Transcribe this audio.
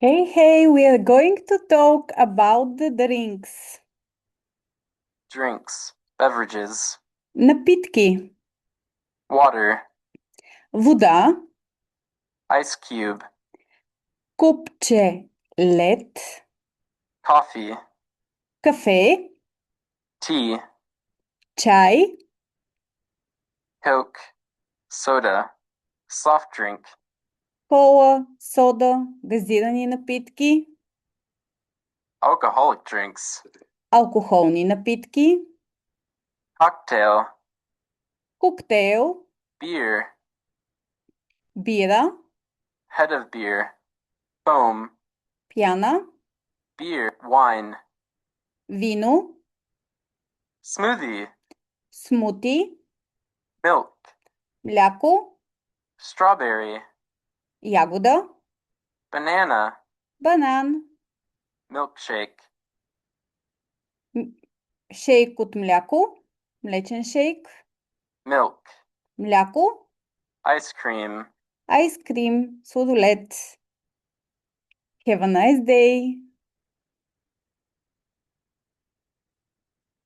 Hey, we are going to talk about the drinks. Drinks, beverages, Напитки. water, Вода. ice cube, Купче лед. coffee, Кафе. tea, Чай. Coke, soda, soft drink, Кола. Сода. Газирани напитки. alcoholic drinks, Алкохолни напитки. cocktail, Коктейл. beer, Бира. head of beer, foam, Пяна. beer, wine, Вино. smoothie, Смути. milk, Мляко. strawberry, Ягода. banana, Банан. milkshake, Шейк от мляко. Млечен шейк. milk, Мляко. ice cream. Айскрим. Сладолед. Have a nice day.